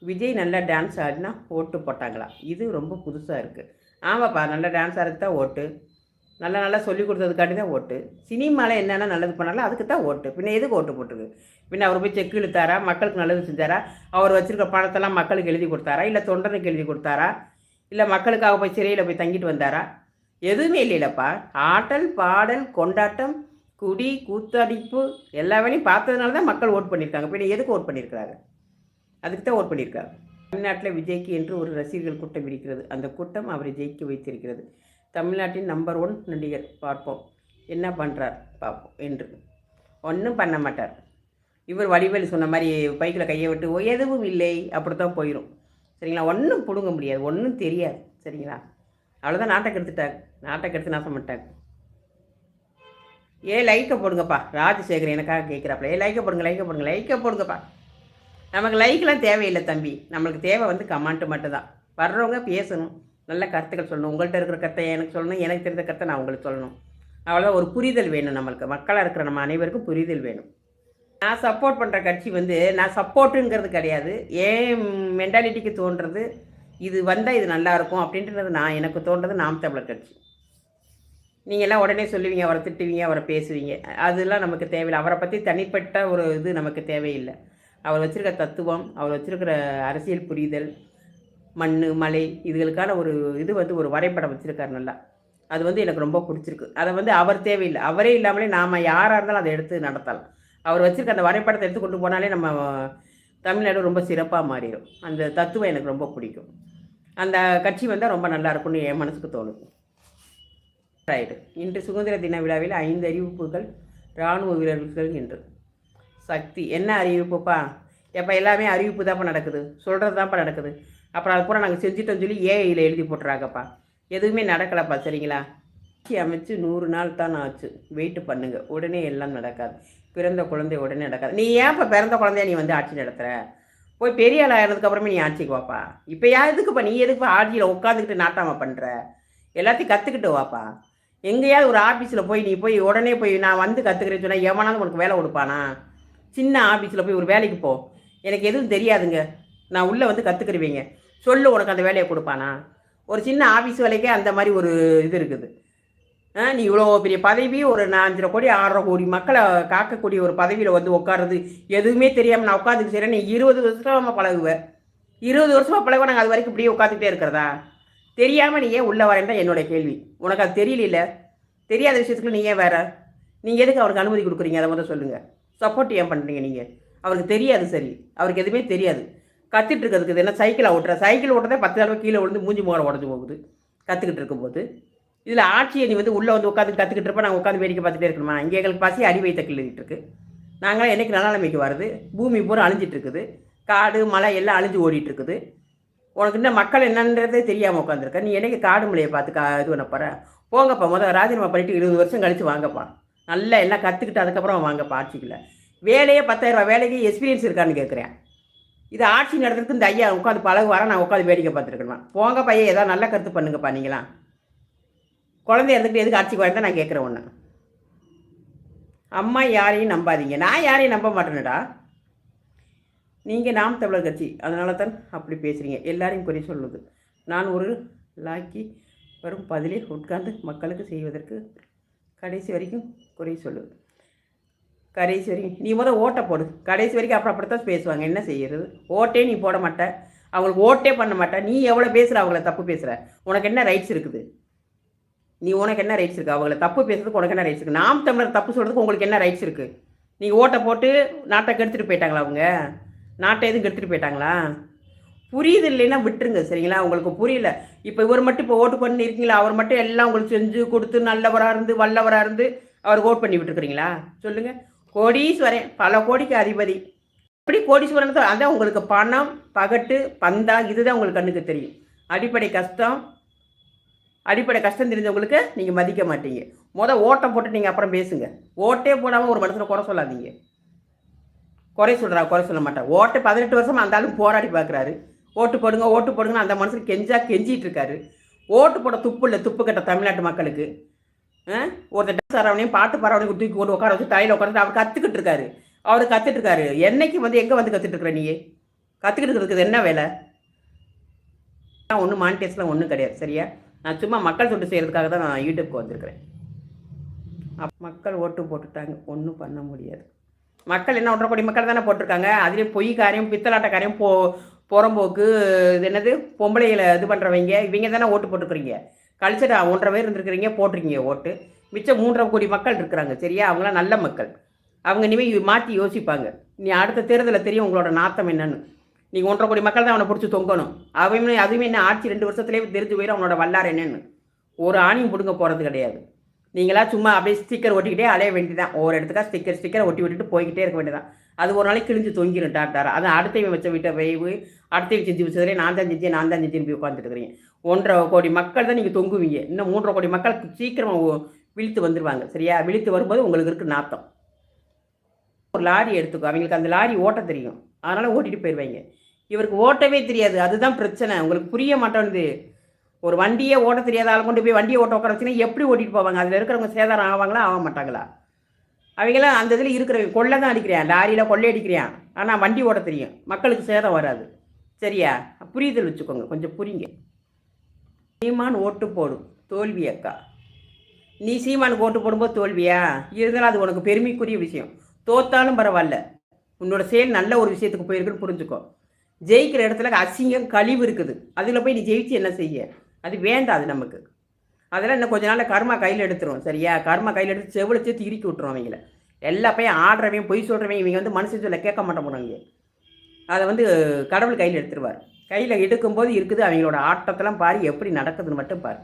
விஜய் நல்லா டான்ஸ் ஆடினா ஓட்டு போட்டாங்களா? இது ரொம்ப புதுசாக இருக்குது. ஆமாப்பா, நல்லா டான்ஸ் ஆடுறதுக்கு தான் ஓட்டு. நல்லா நல்லா சொல்லிக் கொடுத்ததுக்காண்டி தான் ஓட்டு. சினிமாவில் என்னென்ன நல்லது பண்ணாலும் அதுக்கு தான் ஓட்டு. பின்ன எதுக்கு ஓட்டு போட்டுருக்கு? பின்ன அவர் போய் செக் இழுத்தாரா? மக்களுக்கு நல்லது செஞ்சாரா? அவர் வச்சுருக்க பணத்தெல்லாம் மக்களுக்கு எழுதி கொடுத்தாரா? இல்லை தொண்டனுக்கு எழுதி கொடுத்தாரா? இல்லை மக்களுக்காக போய் சிறையில் போய் தங்கிட்டு வந்தாரா? எதுவுமே இல்லைல்லப்பா. ஆட்டல், பாடல், கொண்டாட்டம், குடி, கூத்தடிப்பு எல்லா வேலையும் பார்த்ததுனால தான் மக்கள் ஓட் பண்ணியிருக்காங்க. பின்ன எதுக்கு ஓட் பண்ணியிருக்கிறாங்க? அதுக்கு தான் ஓட் பண்ணியிருக்காங்க. தமிழ்நாட்டில் விஜய்க்கு என்று ஒரு ரசிகர்கள் கூட்டம் இருக்கிறது. அந்த கூட்டம் அவரை ஜெயிக்க வைத்திருக்கிறது. தமிழ்நாட்டின் நம்பர் 1 நடிகர். பார்ப்போம் என்ன பண்ணுறார் பார்ப்போம் என்று. ஒன்றும் பண்ண மாட்டார். இவர் வடிவேலு சொன்ன மாதிரி பைக்கில் கையை விட்டு எதுவும் இல்லை அப்படி தான் போயிடும். சரிங்களா? ஒன்றும் பிடுங்க முடியாது, ஒன்றும் தெரியாது. சரிங்களா? அவ்வளோதான். நாட்டை கெடுத்துட்டாங்க, நாட்டை கெடுத்து நாசம் பண்ணிட்டாங்க. லைக்கை போடுங்கப்பா. ராஜசேகர் எனக்காக கேட்குறாப்புல. லைக்கை போடுங்க, லைக்கை போடுங்க, லைக்கை போடுங்கப்பா. நமக்கு லைக்கெலாம் தேவையில்லை தம்பி. நம்மளுக்கு தேவை கமெண்ட்டு மட்டும்தான். வர்றவங்க பேசணும், நல்ல கருத்துக்கள் சொல்லணும். உங்கள்கிட்ட இருக்கிற கருத்தை எனக்கு சொல்லணும், எனக்கு தெரிந்த கருத்தை நான் உங்களுக்கு சொல்லணும். அவ்வளோதான். ஒரு புரிதல் வேணும் நம்மளுக்கு. மக்களாக இருக்கிற நம்ம அனைவருக்கும் புரிதல் வேணும். நான் சப்போர்ட் பண்ணுற கட்சி நான் சப்போர்ட்டுங்கிறது கிடையாது. ஏன் மென்டாலிட்டிக்கு தோன்றது இது வந்தால் இது நல்லாயிருக்கும் அப்படின்றது எனக்கு தோன்றது நாம் தமிழர் கட்சி. நீங்கள்லாம் உடனே சொல்லுவீங்க, அவரை திட்டுவீங்க, அவரை பேசுவீங்க. அதெல்லாம் நமக்கு தேவையில்லை. அவரை பற்றி தனிப்பட்ட ஒரு இது நமக்கு தேவையில்லை. அவர் வச்சுருக்க தத்துவம், அவர் வச்சுருக்கிற அரசியல் புரிதல், மண், மலை இதுகளுக்கான ஒரு இது ஒரு வரைபடம் வச்சுருக்காரு நல்லா. அது எனக்கு ரொம்ப பிடிச்சிருக்கு. அதை அவர் தேவையில்லை. அவரே இல்லாமலே நாம் யாராக இருந்தாலும் அதை எடுத்து நடத்தலாம். அவர் வச்சுருக்க அந்த வரைபடத்தை எடுத்து கொண்டு போனாலே நம்ம தமிழ்நாடு ரொம்ப சிறப்பாக மாறிடும். அந்த தத்துவம் எனக்கு ரொம்ப பிடிக்கும். அந்த கட்சி வந்தால் ரொம்ப நல்லாயிருக்கும்னு என் மனசுக்கு தோணுது. ரைட்டு. இன்று சுதந்திர தின விழாவில் 5 அறிவிப்புகள் இராணுவ வீரர்கள் என்று. சக்தி என்ன அறிவிப்புப்பா? எப்போ எல்லாமே அறிவிப்பு தான்ப்பா நடக்குது, சொல்கிறது தான்ப்பா நடக்குது. அப்புறம் அது பூரா நாங்கள் செஞ்சுட்டோன்னு சொல்லி ஏஐயில் எழுதி போட்டுறாங்கப்பா. எதுவுமே நடக்கலப்பா. சரிங்களா? ஆட்சி அமைச்சு 100 நாள் தான் ஆச்சு. வெயிட் பண்ணுங்க, உடனே எல்லாம் நடக்காது. பிறந்த குழந்தை உடனே நடக்காது. நீ ஏன்ப்பா பிறந்த குழந்தைய நீ ஆட்சி நடத்துகிற? போய் பெரிய ஆள் ஆகிறதுக்கப்புறமே நீ ஆட்சிக்கு வாப்பா. இப்போ எதுக்குப்பா நீ எதுக்குப்பா ஆட்சியில் உட்காந்துக்கிட்டு நாட்டாமல் பண்ணுற? எல்லாத்தையும் கற்றுக்கிட்டு வாப்பா. எங்கேயாவது ஒரு ஆஃபீஸில் போய் நீ உடனே நான் கற்றுக்கிறேன்னு சொன்னால் எவனாலும் உனக்கு வேலை கொடுப்பானா? சின்ன ஆஃபீஸில் போய் ஒரு வேலைக்கு போ. எனக்கு எதுவும் தெரியாதுங்க, நான் உள்ளே கற்றுக்குருவீங்க சொல்லு, உனக்கு அந்த வேலையை கொடுப்பானா? ஒரு சின்ன ஆஃபீஸ் வேலைக்கே அந்த மாதிரி ஒரு இது இருக்குது. நீ இவ்வளோ பெரிய பதவி, ஒரு 5 கோடி 6 கோடி மக்களை காக்கக்கூடிய ஒரு பதவியில் உட்காருறது எதுவுமே தெரியாமல் நான் உட்காந்துட்டு செய்கிறேன். நீ 20 வருஷமாக பழகுவேன். 20 வருஷமாக பழகுவேன். நாங்கள் அது வரைக்கும் இப்படியே உட்காந்துக்கிட்டே இருக்கிறதா? தெரியாமல் நீ ஏன் உள்ளே வரேன் தான் என்னோடய கேள்வி. உனக்கு அது தெரியல. தெரியாத விஷயத்துக்கு நீ ஏன் வேற? நீங்கள் எதுக்கு அவருக்கு அனுமதி கொடுக்குறீங்க? அதை சொல்லுங்கள். சப்போர்ட் ஏன் பண்ணுறீங்க நீங்கள்? அவருக்கு தெரியாது. சரி, அவருக்கு எதுவுமே தெரியாது. கற்றுட்டு இருக்கிறதுக்கு என்ன சைக்கிளை ஓட்டுற? சைக்கிள் ஓட்டுறதே 10 தடவை கீழே விழுந்து மூஞ்சி முகரை உடஞ்சி போகுது கற்றுக்கிட்டு இருக்கும்போது. இதில் ஆட்சியை நீ உள்ளே உட்காந்து கற்றுக்கிட்டு இருப்ப நாங்கள் உட்காந்து வேடிக்கை பார்த்துட்டே இருக்கணுமா? இங்கே எங்களுக்கு பசி அடி வைத்த கிள்ளிட்டு இருக்கு. நாங்களாம் என்றைக்கு நிலைமைக்கு வருது? பூமி பூரா அழிஞ்சிட்டு இருக்குது. காடு மலை எல்லாம் அழிஞ்சு ஓடிட்டு இருக்குது. உனக்கு இன்னும் மக்கள் என்னன்றதே தெரியாமல் உட்காந்துருக்க. நீ என்னைக்கு காடு மலையை பார்த்து இது பண்ண போகிற? போங்கப்பா, முதல் ராஜினாமா பண்ணிட்டு 20 வருஷம் கழித்து வாங்கப்பா. நல்லா எல்லாம் கற்றுக்கிட்டு அதுக்கப்புறம் வாங்கப்பா ஆட்சிக்குள்ள. வேலையே 10,000 ரூபா வேலைக்கு எக்ஸ்பீரியன்ஸ் இருக்கான்னு கேட்குறேன். இது ஆட்சி நடத்துறதுக்கு இந்த ஐயா உட்காந்து பழகு வர நான் உட்காந்து வேடிக்கை பார்த்துருக்கேன். போங்க பையன், ஏதாவது நல்ல கருத்து பண்ணுங்கப்பா. நீங்களாம் குழந்தைய இருந்துக்கிட்டு எதுக்கு ஆட்சிக்கு வரதான் நான் கேட்குறேன். ஒன்று, அம்மா யாரையும் நம்பாதீங்க. நான் யாரையும் நம்ப மாட்டேனடா. நீங்கள் நாம் தமிழர் கட்சி, அதனால தான் அப்படி பேசுகிறீங்க. எல்லாரையும் குறை சொல்லுது. நான் ஒரு லாக்கி வரும் பதிலே உட்கார்ந்து மக்களுக்கு செய்வதற்கு கடைசி வரைக்கும் குறை சொல்லுது. கடைசி வரைக்கும் நீ ஓட்டை போடு. கடைசி வரைக்கும் அப்புறம் அப்படித்தான் பேசுவாங்க. என்ன செய்யறது? ஓட்டே நீ போட மாட்ட, அவங்களுக்கு ஓட்டே பண்ண மாட்டே. நீ எவ்வளோ பேசுகிற? அவங்கள தப்பு பேசுகிற. உனக்கு என்ன ரைட்ஸ் இருக்குது? உனக்கு என்ன ரைட்ஸ் இருக்குது? அவங்கள தப்பு பேசுறதுக்கு உனக்கு என்ன ரைட்ஸ் இருக்குது? நாம் தமிழர் தப்பு சொல்கிறதுக்கு உங்களுக்கு என்ன ரைட்ஸ் இருக்குது? நீங்கள் ஓட்டை போட்டு நாட்டை கெடுத்துட்டு போயிட்டாங்களா? அவங்க நாட்டை எதுவும் கெடுத்துட்டு போயிட்டாங்களா? புரியுது இல்லைன்னா விட்டுருங்க. சரிங்களா? உங்களுக்கு புரியல. இப்போ இவர் மட்டும் இப்போ ஓட்டு பண்ணி இருக்கீங்களா? அவர் மட்டும் எல்லாம் உங்களுக்கு செஞ்சு கொடுத்து நல்லவராக இருந்து வல்லவராக இருந்து அவருக்கு ஓட் பண்ணி விட்டுருக்குறீங்களா? சொல்லுங்கள். கோடீஸ்வரன், பல கோடிக்கு அதிபதி. அப்படி கோடீஸ்வரன் தான். அதான் உங்களுக்கு பணம் பகட்டு பந்தா இதுதான் உங்களுக்கு கண்ணுக்கு தெரியும். அடிப்படை கஷ்டம் தெரிஞ்சவங்களுக்கு நீங்கள் மதிக்க மாட்டீங்க. ஓட்டம் போட்டு நீங்கள் அப்புறம் பேசுங்க. ஓட்டே போடாமல் ஒரு மனுஷனை குறை சொல்லாதீங்க. குறை சொல்ல மாட்டேன். ஓட்டு 18 வருஷமாக அந்த ஆளும் போராடி பார்க்குறாரு. ஓட்டு போடுங்க அந்த மனுஷன் கெஞ்சிட்டு இருக்காரு. ஓட்டு போட துப்பு இல்லை, துப்பு கட்ட தமிழ்நாட்டு மக்களுக்கு. ஒருத்தர் டான்ஸ் ஆறவனையும் பாட்டு பாடுறவனையும் தூக்கி கொண்டு உட்கார வச்சு தலையில் உட்காந்து அவர் கற்றுக்கிட்டு இருக்காரு. என்னைக்கு எங்கே கற்றுட்டு இருக்கிற? நீ கற்றுக்கிட்டு இருக்குது என்ன வேலை? ஒன்றும் மானிட்டேஸ்லாம் ஒன்றும் கிடையாது சரியா? நான் சும்மா மக்கள் தொண்டு செய்கிறதுக்காக தான் நான் யூடியூப்க்கு வந்திருக்கிறேன். மக்கள் ஓட்டு போட்டுட்டாங்க, ஒன்றும் பண்ண முடியாது. மக்கள் என்ன 1.5 கோடி மக்கள் தானே போட்டிருக்காங்க. அதுலேயும் பொய் காரியம் பித்தலாட்டக்காரியம் புறம்போக்கு இது என்னது பொம்பளைகளை இது பண்ணுறவங்க இவங்க தானே ஓட்டு போட்டுருக்குறீங்க. கழிச்சிட்டு 1.5 பேர் இருந்துருக்குறீங்க போட்டிருக்கீங்க ஓட்டு. மிச்சம் 3.5 கோடி மக்கள் இருக்கிறாங்க சரியா? அவங்களாம் நல்ல மக்கள். அவங்க இனிமேல் மாற்றி யோசிப்பாங்க. நீ அடுத்த தேர்தலில் தெரியும் உங்களோட நாத்தம் என்னன்னு. நீங்கள் 1.5 கோடி மக்கள் தான் அவனை பிடிச்சி தொங்கணும். அதுவுமே என்ன ஆட்சி 2 வருஷத்துலேயே தெரிஞ்சு போயிடும் அவனோட வல்லார் என்னன்னு. ஒரு ஆணியும் பிடுங்க போகிறது கிடையாது. நீங்களா சும்மா அப்படியே ஸ்டிக்கர் ஒட்டிக்கிட்டே அலைய வேண்டியதான். ஒவ்வொரு இடத்துக்காக ஸ்டிக்கரை ஒட்டி விட்டுட்டு போய்கிட்டே இருக்க வேண்டியதான். அது ஒரு நாளைக்கு கிழிஞ்சு தொங்கிடும் டாக்டர். அது அடுத்தவன் வச்ச வீட்டை வைவு அடுத்தவன் செஞ்சு வச்சதுலேயே நான் தான் செஞ்சேன்னு போய் உட்காந்துட்டு இருக்கிறீங்க. 1.5 கோடி மக்கள் தான் நீங்கள் தொங்குவீங்க. இன்னும் 3.5 கோடி மக்கள் சீக்கிரமாக விழித்து வந்துடுவாங்க சரியா? விழித்து வரும்போது உங்களுக்கு இருக்குது நாத்தம். ஒரு லாரி எடுத்துக்கோ, அவங்களுக்கு அந்த லாரி ஓட்ட தெரியும், அதனால் ஓட்டிகிட்டு போயிடுவாங்க. இவருக்கு ஓட்டவே தெரியாது, அதுதான் பிரச்சனை. உங்களுக்கு புரிய மாட்டேங்குது. ஒரு வண்டியே ஓட்ட தெரியாத ஆள் கொண்டு போய் வண்டியை ஓட்ட உட்கார வச்சுன்னா எப்படி ஓட்டிகிட்டு போவாங்க? அதில் இருக்கிறவங்க சேதாரம் ஆவாங்களா ஆக மாட்டாங்களா? அவங்களாம் அந்த இதில் இருக்கிறவங்க கொள்ளை தான் அடிக்கிறான், லாரியில் கொள்ளை அடிக்கிறான். ஆனால் வண்டி ஓட்ட தெரியும், மக்களுக்கு சேதம் வராது சரியா? புரியுதல் வச்சுக்கோங்க, கொஞ்சம் புரியுங்க. சீமான் ஓட்டு போடும் தோல்வி அக்கா. நீ சீமானுக்கு ஓட்டு போடும்போது தோல்வியா இருந்தாலும் அது உனக்கு பெருமைக்குரிய விஷயம். தோத்தாலும் பரவாயில்ல, உன்னோட செயல் நல்ல ஒரு விஷயத்துக்கு போயிருக்குன்னு புரிஞ்சுக்கோ. ஜெயிக்கிற இடத்துல அசிங்கம் கழிவு இருக்குது, அதில் போய் நீ ஜெயிச்சு என்ன செய்ய? அது வேண்டாம் நமக்கு. அதெல்லாம் இன்னும் கொஞ்ச நாளில் கர்மா கையில் எடுத்துரும் சரியா? கர்மா கையில் எடுத்து செவிலிச்சு திருக்கி விட்டுரும் அவங்கள. எல்லா பையன் ஆடுறவன் பொய் சொல்கிறவன் இவங்க வந்து மனுஷன் சொல்ல கேட்க மாட்டேன் போனாங்க. அதை கடவுள் கையில் எடுத்துருவார். கையில் எடுக்கும்போது இருக்குது அவங்களோட ஆட்டத்தெல்லாம் பாரு எப்படி நடக்குதுன்னு மட்டும் பாரு.